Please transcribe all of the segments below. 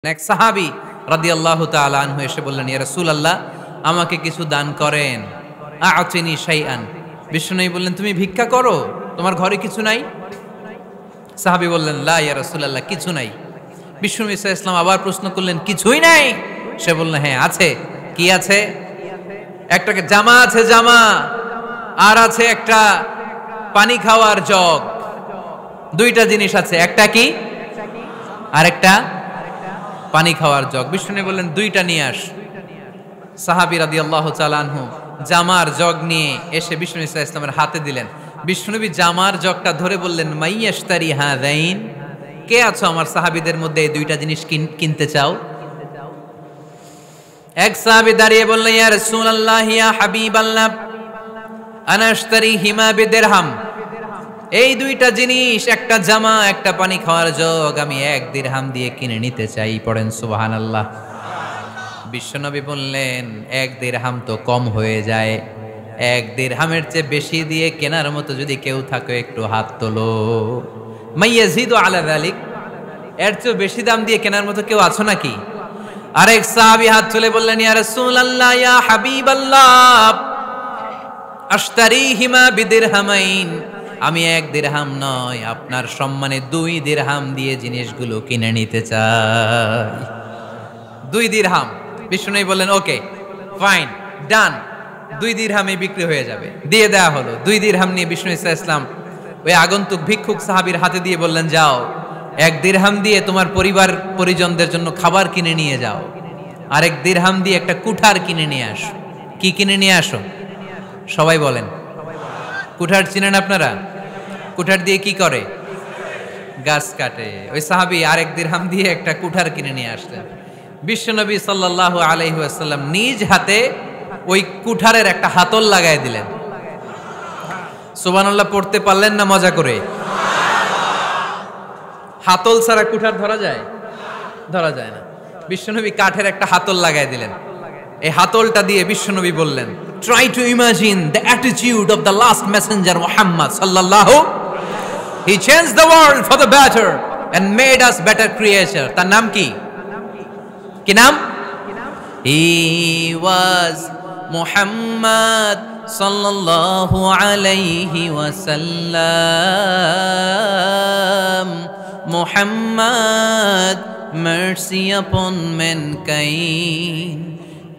এক সাহাবী রাদিয়াল্লাহু তাআলা আনহু এসে বললেন, ইয়া রাসূলুল্লাহ, আমাকে কিছু দান করেন। আ'তিনি শাইআন। বিষ্ণুনবী বললেন, তুমি ভিক্ষা করো, তোমার ঘরে কিছু নাই? সাহাবী বললেন, লা ইয়া রাসূলুল্লাহ, কিছু নাই। বিষ্ণুনবী সাল্লাল্লাহু আলাইহি ওয়াসাল্লাম আবার প্রশ্ন করলেন, কিছুই নাই? সে বলল, হ্যাঁ আছে। কি আছে? একটা জামা আছে, জামা, আর আছে একটা পানি খাওয়ার জগ। দুইটা জিনিস আছে, একটা কি আর একটা পানি খাওয়ার জগ। বিষ্ণুনবী বললেন, দুইটা নিয়ে আস। সাহাবী রাদিয়াল্লাহু তাআলা আনহু জামার জগ নিয়ে এসে বিষ্ণুনবী সাল্লাল্লাহু আলাইহি ওয়াসাল্লামের হাতে দিলেন। বিষ্ণুনবী জামার জগটা ধরে বললেন, মাইয়াশতারি হাযাইন, কে আছো আমার সাহাবীদের মধ্যে এই দুইটা জিনিস কিনতে চাও? এক সাহাবী দাঁড়িয়ে বললেন, ইয়া রাসূলুল্লাহ, ইয়া হাবিবাল্লাহ, আনা আশতারিহিমা বিদিরহাম। এই দুইটা জিনিস, একটা জামা, একটা পানি খাওয়ার জগ, আমি 1 দিরহাম দিয়ে কিনে নিতে চাই। পড়েন সুবহানাল্লাহ। বিশ্বনবী বললেন, 1 দিরহাম তো কম হয়ে যায়, 1 দিরহামের চেয়ে বেশি দিয়ে কেনার মতো যদি কেউ থাকে একটু হাত তোলো। মাইয়াজিদু আলা যালিক, এর চেয়ে বেশি দাম দিয়ে কেনার মতো কেউ আছো নাকি? আরেক সাহাবী হাত তুলে বললেন, ইয়া রাসূলুল্লাহ, ইয়া হাবিবাল্লাহ, আশতারিহিমা বিদিরহামাইন, আমি 1 দিরহাম নয়, আপনার সম্মানে 2 দিরহাম দিয়ে জিনিসগুলো কিনে নিতে চাই। 2 দিরহাম। বিষ্ণুনবী বললেন, ওকে ফাইন, ডান, 2 দিরহামে বিক্রি হয়ে যাবে। দিয়ে দেয়া হলো। 2 দিরহাম নিয়ে বিষ্ণু ইসা ইসলাম ওই আগন্তুক ভিক্ষুক সাহাবীর হাতে দিয়ে বললেন, যাও, 1 দিরহাম দিয়ে তোমার পরিবার পরিজনদের জন্য খাবার কিনে নিয়ে যাও, আর 1 দিরহাম দিয়ে একটা কুঠার কিনে নিয়ে আসো। কি কিনে নিয়ে আসো? সবাই বলেন। কুঠার চিনেন আপনারা? কুঠার দিয়ে কি করে? গাছ কাটে। ওই সাহাবী আর 1 দিরহাম দিয়ে একটা কুঠার কিনে নিয়ে আসলেন। বিশ্বনবী সাল্লাল্লাহু আলাইহি ওয়াসাল্লাম নিজ হাতে ওই কুঠারের একটা হাতল লাগাই দিলেন। সুবহানাল্লাহ পড়তে পারলেন না মজা করে? হাতল ছাড়া কুঠার ধরা যায়? ধরা যায় না। বিশ্বনবী কাঠের একটা হাতল লাগাই দিলেন। এই হাতলটা দিয়ে বিশ্বনবী বললেন, try to imagine the attitude of the last messenger Muhammad sallallahu. He changed the world for the better and made us better creature. তার নাম কি? কি নাম? He was Muhammad sallallahu alayhi wasallam. Muhammad, mercy upon mankind,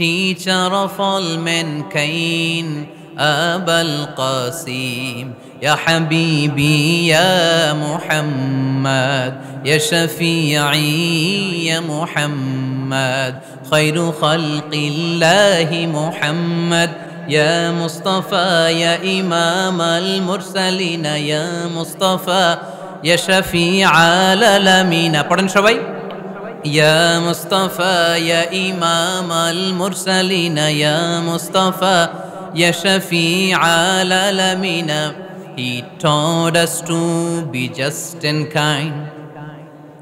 teacher of all mankind, Abul Qasim, Ya Habibi, Ya Muhammad, Ya Shafi'i, Ya Muhammad, Khairu Khalqillahi Muhammad, Ya Mustafa, Ya Imam al-Mursalin, Ya Mustafa, Ya Shafi'al alamin. পড়েন সবাই। Ya Mustafa, Ya Imam al-Mursalin, Ya Mustafa, Ya Shafi'al alamin. He taught us to be just and kind,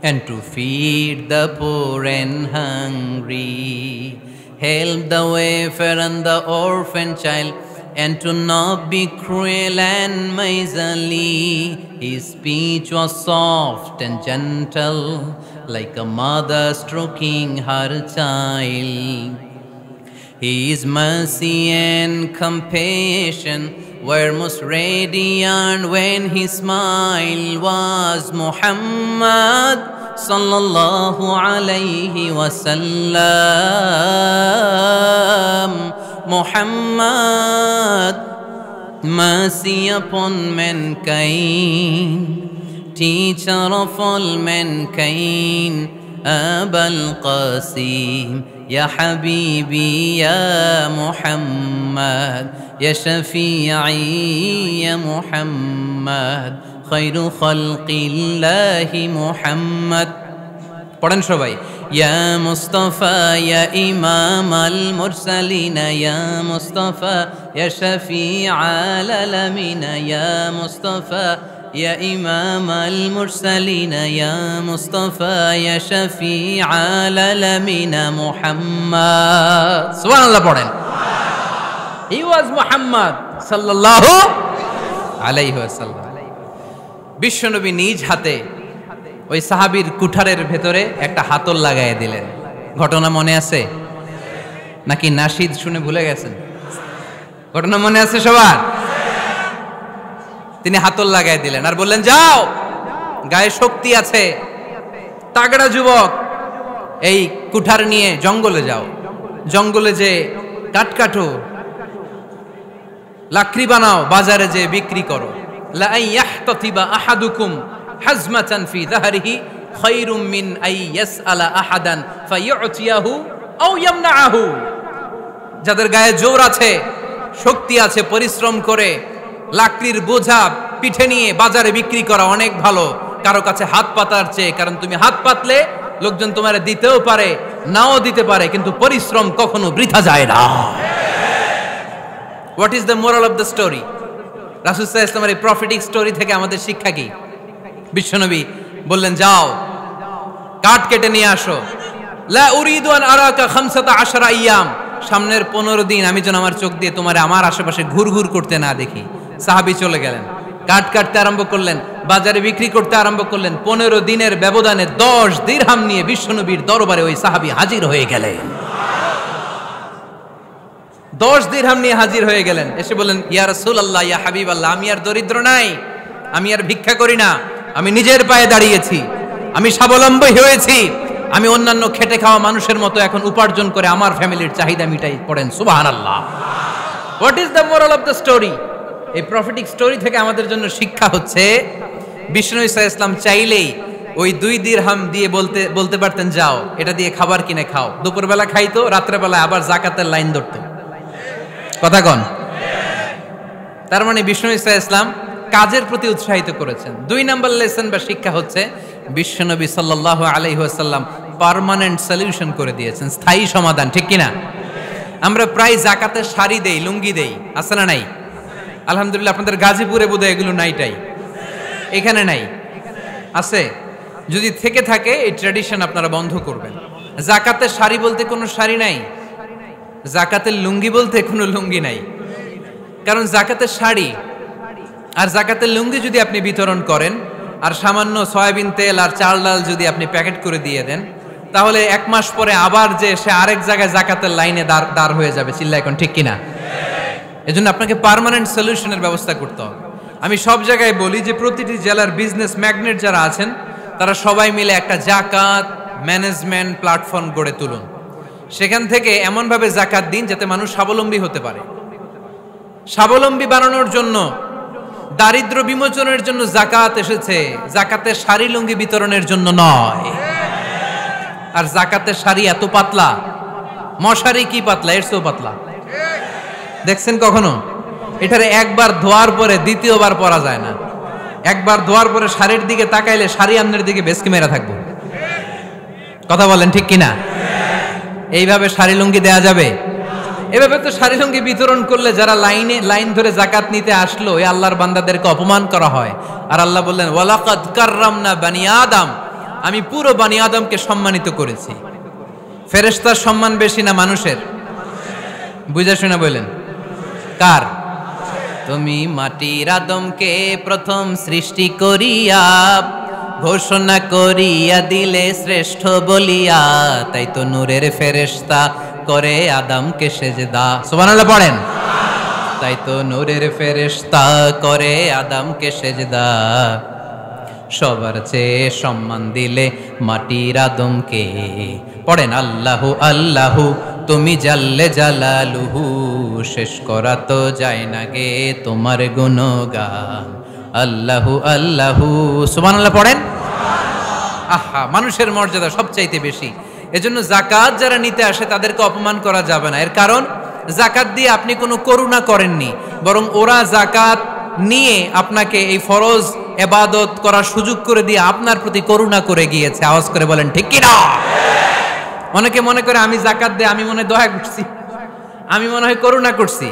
and to feed the poor and hungry, help the wafer and the orphan child, and to not be cruel and miserly. His speech was soft and gentle, like a mother stroking her child. His mercy and compassion were most radiant when his smile was Muhammad sallallahu alayhi wasallam. Muhammad, mercy upon mankind, teacher of all mankind, Abul Qasim, Ya Habibi, Ya Muhammad, Ya Shafi'i, Ya Muhammad, Khairu Khalqillahi Muhammad. পড়েন সবাই। Ya Mustafa, Ya Imam al-Mursalin, Ya Mustafa, Ya Shafi'al alamin, Ya Mustafa, Ya Imam al-Mursalin, Ya Mustafa, Ya Shafi'al alamin, Muhammad. Subhanallah পড়েন। He was Muhammad sallallahu alayhi wasallam. বিশ্বনবী নিজ হাতে ওই সাহাবীর কুঠারের ভেতরে একটা হাতল লাগাইয়া দিলেন। ঘটনা মনে আছে নাকি নাশিদ শুনে ভুলে গেছেন? ঘটনা মনে আছে সবার? তিনি হাতল লাগাই দিলেন আর বললেন, যাও, গায়ে শক্তি আছে, তাগড়া যুবক, এই কুঠার নিয়ে জঙ্গলে যাও, জঙ্গলে যে কাঠ কাটো, লাকড়ি বানাও, বাজারে যে বিক্রি করো। লা ইয়াহতাতিবা আহাদুকুম হাজমাতান ফি যাহরিহি খায়রুম মিন আই ইয়াসআলা আহাদান ফায়ু'তিয়াহু আও ইয়ামনাহু। যাদের গায়ে জোর আছে, শক্তি আছে, পরিশ্রম করে লাকড়ির বোঝা পিঠে নিয়ে বাজারে বিক্রি করা অনেক ভালো কারো কাছে হাত পাতার চেয়ে। কারণ তুমি হাত পাতলে লোকজন তোমারে দিতেও পারে, নাও দিতে পারে, কিন্তু পরিশ্রম কখনো বৃথা যায় না। What is the moral of the story? রাসূল সাল্লাল্লাহু আলাইহি ওয়াসাল্লামের এই প্রফেটিক স্টোরি থেকে আমাদের শিক্ষা কি? বিশ্বনবী বললেন, যাও, কাঠ কেটে নিয়ে আসো। লা উরিদু আন আরাকা 15 আইয়াম, সামনের 15 দিন আমি যেন আমার চোখ দিয়ে তোমার আমার আশেপাশে ঘুরঘুর করতে না দেখি। সাহাবী চলে গেলেন, কাঠ কাটতে আরম্ভ করলেন, বাজারে বিক্রি করতে আরম্ভ করলেন। 15 দিনের ব্যবধানে 10 দিরহাম নিয়ে বিশ্বনবীর দরবারে ওই সাহাবী হাজির হয়ে গেলেন। 10 দিরহাম নিয়ে হাজির হয়ে গেলেন। এসে বললেন, ইয়া রাসূলুল্লাহ, ইয়া হাবিবাল্লাহ, আমি আর দরিদ্র নাই, আমি আর ভিক্ষা করি না, আমি নিজের পায়ে দাঁড়িয়েছি, আমি স্বাবলম্বী হয়েছি, আমি অন্যান্য খেটে খাওয়া মানুষের মতো এখন উপার্জন করে আমার ফ্যামিলির চাহিদা মিটাই। পড়েন সুবহানাল্লাহ। What is the moral of the story? এই প্রফেটিক স্টোরি থেকে আমাদের জন্য শিক্ষা হচ্ছে, বিষ্ণু ইসা ইসলাম চাইলেই ওই 2 দিরহাম দিয়ে বলতে পারতেন, যাও, এটা দিয়ে খাবার কিনে খাও। দুপুরবেলা খাইতো, রাত্রেবেলা আবার জাকাতের লাইন ধরতো। কথা কন? তার মানে বিষ্ণু ইসা ইসলাম কাজের প্রতি উৎসাহিত করেছেন। 2 নম্বর লেসন বা শিক্ষা হচ্ছে, বিশ্বনবী সাল্লাল্লাহু আলাইহি ওয়াসাল্লাম পার্মানেন্ট সলিউশন করে দিয়েছেন, স্থায়ী সমাধান। ঠিক কিনা? আমরা প্রায় জাকাতের শাড়ি দেই, লুঙ্গি দেই, আছে না নাই? আলহামদুলিল্লাহ, আপনাদের গাজীপুরে বোধহয় এগুলো নাইটাই, এখানে নাই, আছে? যদি থেকে থাকে এই ট্র্যাডিশন আপনারা বন্ধ করবেন। জাকাতের শাড়ি বলতে কোনো শাড়ি নাই, জাকাতের লুঙ্গি বলতে কোনো লুঙ্গি নাই। কারণ জাকাতের শাড়ি আর জাকাতের লুঙ্গি যদি আপনি বিতরণ করেন আর সামান্য সয়াবিন তেল আর চাল ডাল যদি আপনি প্যাকেট করে দিয়ে দেন, তাহলে 1 মাস পরে আবার যে সে আরেক জায়গায় জাকাতের লাইনে দাঁড় হয়ে যাবে। চিল্লা এখন, ঠিক কিনা? এজন্য আপনাকে পার্মানেন্ট সলিউশনের ব্যবস্থা করতে হবে। আমি সব জায়গায় বলি যে প্রতিটি জেলার বিজনেস ম্যাগনেট যারা আছেন তারা সবাই মিলে একটা জাকাত ম্যানেজমেন্ট প্ল্যাটফর্ম গড়ে তুলুন। সেখান থেকে এমনভাবে জাকাত দিন যাতে মানুষ স্বাবলম্বী হতে পারে। স্বাবলম্বী বানানোর জন্য, দারিদ্র বিমোচনের জন্য জাকাত এসেছে, জাকাতের শাড়ি লুঙ্গি বিতরণের জন্য নয়। আর জাকাতের শাড়ি এত পাতলা, মশারি কি পাতলা, এর চেয়েও পাতলা। দেখছেন কখনো? এটারে একবার ধোয়ার পরে দ্বিতীয়বার পরা যায় না। একবার ধোয়ার পরে শাড়ির দিকে তাকাইলে শাড়ি আপনার দিকে বেশকি মেরা থাকবো। কথা বলেন, ঠিক কিনা? এইভাবে শাড়ি লুঙ্গি দেয়া যাবে? এভাবে তো শাড়ি লুঙ্গি বিতরণ করলে যারা লাইন ধরে জাকাত নিতে আসলো, এই আল্লাহর বান্দাদেরকে অপমান করা হয়। আর আল্লাহ বললেন, ওয়ালাকাদ কাররামনা বানি আদম, আমি পুরো বানি আদমকে সম্মানিত করেছি। ফেরেশতার সম্মান বেশি না মানুষের? বুঝা শুনে বলেন, কার? তুমি মাটির আদমকে প্রথম সৃষ্টি করিয়া ঘোষণা করিয়া দিলে শ্রেষ্ঠ বলিয়া, তাই তো নূরের ফেরেশতা করে আদমকে সেজদা। সুবহানাল্লাহ পড়েন। তাই তো নূরের ফেরেশতা করে আদমকে সেজদা, সবার চেয়ে সম্মান দিলে মাটির আদমকে। পড়েন, আল্লাহু আল্লাহু তুমি জাল্লে জালালুহু, শেষ করা তো যায় না গে তোমার গুণগান। আল্লাহু আল্লাহু, সুবহানাল্লাহ পড়েন। আহা, মানুষের মর্যাদা সবচাইতে বেশি। এজন্য জাকাত যারা নিতে আসে তাদেরকে অপমান করা যাবে না। এর কারণ জাকাত দিয়ে আপনি কোনো করুণা করেননি, বরং ওরা জাকাত নিয়ে আপনাকে এই ফরজ ইবাদত করার সুযোগ করে দিয়ে আপনার প্রতি করুণা করে গিয়েছে। আওয়াজ করে বলেন, ঠিক কি না? অনেকে মনে করে আমি জাকাত দেই, আমি মনে দয়া করছি, আমি মনে হয় করুণা করছি।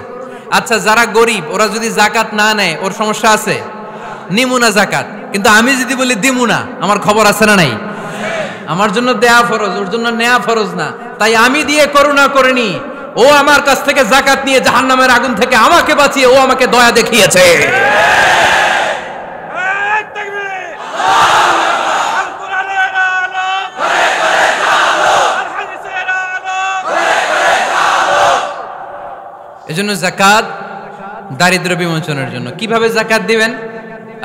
আচ্ছা, যারা গরিব ওরা যদি জাকাত না নেয় ওর সমস্যা আছে? নিমুনা জাকাত। কিন্তু আমি যদি বলি দিমুনা, আমার খবর আছে না নাই? আমার জন্য দেয়া ফরজ, ওর জন্য নেয়া ফরজ না। তাই আমি দিয়ে করুণা করিনি, ও আমার কাছ থেকে জাকাত নিয়ে জাহান্নামের আগুন থেকে আমাকে বাঁচিয়ে ও আমাকে দয়া দেখিয়েছে। এজন্য যাকাত দারিদ্র্য বিমোচনের জন্য। কিভাবে যাকাত দিবেন?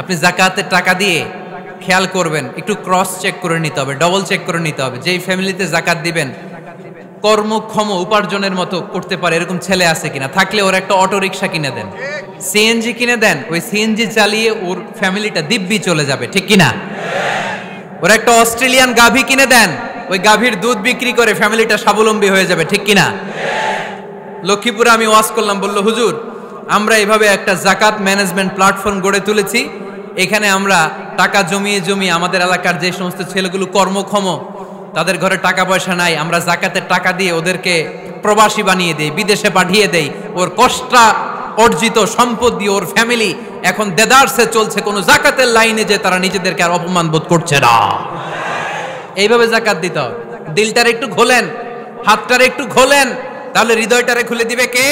আপনি যাকাতের টাকা দিয়ে খেয়াল করবেন, একটু ক্রস চেক করে নিতে হবে, ডবল চেক করে নিতে হবে। যেই ফ্যামিলিতে যাকাত দিবেন কর্মক্ষম উপার্জনের মতো করতে পারে এরকম ছেলে আছে কিনা, থাকলে ওর একটা অটো রিক্সা কিনে দেন, সিএনজি কিনে দেন, ওই সিএনজি চালিয়ে ওর ফ্যামিলিটা দিব্যি চলে যাবে, ঠিক কিনা? ওর একটা অস্ট্রেলিয়ান গাভী কিনে দেন, ওই গাভীর দুধ বিক্রি করে ফ্যামিলিটা স্বাবলম্বী হয়ে যাবে, ঠিক কিনা? লক্ষ্মীপুরে আমি ওয়াজ করলাম, বলল হুজুর আমরা এভাবে একটা যাকাত ম্যানেজমেন্ট প্ল্যাটফর্ম গড়ে তুলেছি, এখানে আমরা টাকা জমিয়ে জমিয়ে আমাদের এলাকার যে সমস্ত ছেলেগুলো কর্মক্ষম, তাদের ঘরে টাকা পয়সা নাই, আমরা যাকাতের টাকা দিয়ে ওদেরকে প্রবাসী বানিয়ে দেই, বিদেশে পাঠিয়ে দেই, ওর কষ্টা অর্জিত সম্পদ দিয়ে ওর ফ্যামিলি এখন দেদারসে চলছে, কোনো যাকাতের লাইনে যে তারা নিজেদেরকে আর অপমান বোধ করছে না। এইভাবে যাকাত দিতে হবে। দিলটারে একটু খোলেন, হাতটারে একটু খোলেন, তাহলে হৃদয়টারে খুলে দিবে কে?